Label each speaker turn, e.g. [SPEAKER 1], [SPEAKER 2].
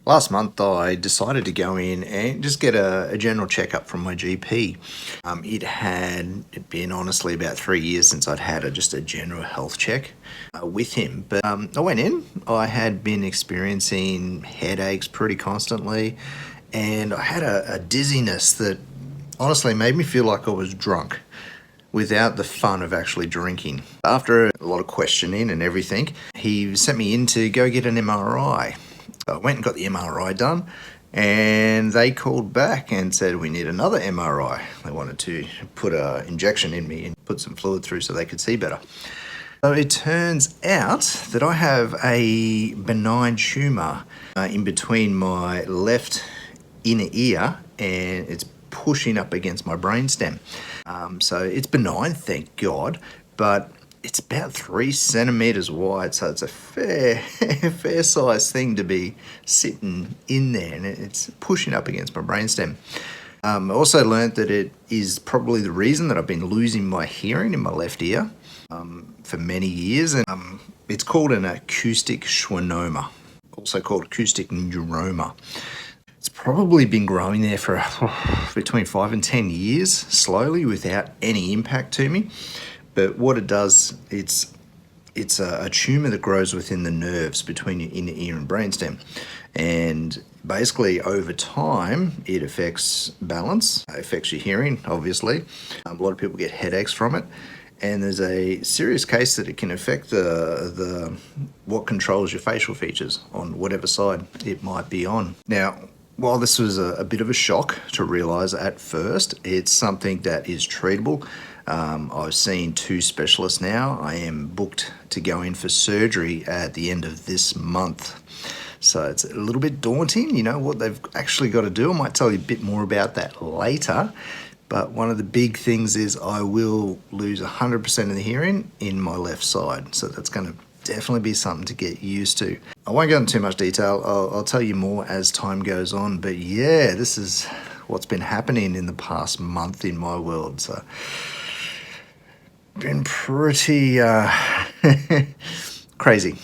[SPEAKER 1] Last month, I decided to go in and just get a general checkup from my GP. It had been honestly about 3 years since I'd had just a general health check with him. But I went in, I had been experiencing headaches pretty constantly, and I had a dizziness that honestly made me feel like I was drunk without the fun of actually drinking. After a lot of questioning and everything, he sent me in to go get an MRI. I went and got the MRI done, and they called back and said we need another MRI. They wanted to put an injection in me and put some fluid through so they could see better. So it turns out that I have a benign tumour in between my left inner ear, and it's pushing up against my brainstem. So it's benign, thank God, but it's about 3 centimeters wide, so it's a fair size thing to be sitting in there, and it's pushing up against my brainstem. I also learned that it is probably the reason that I've been losing my hearing in my left ear for many years, and it's called an acoustic schwannoma, also called acoustic neuroma. It's probably been growing there for between 5 and 10 years, slowly, without any impact to me. But what it does, it's a tumour that grows within the nerves between your inner ear and brainstem. And basically, over time, it affects balance, affects your hearing, obviously. A lot of people get headaches from it. And there's a serious case that it can affect the what controls your facial features on whatever side it might be on. Now, while this was a bit of a shock to realise at first, it's something that is treatable. I've seen 2 specialists now. I am booked to go in for surgery at the end of this month. So it's a little bit daunting, what they've actually got to do. I might tell you a bit more about that later. But one of the big things is I will lose 100% of the hearing in my left side. So that's going to definitely be something to get used to. I won't go into too much detail. I'll tell you more as time goes on. But yeah, this is what's been happening in the past month in my world. So been pretty crazy.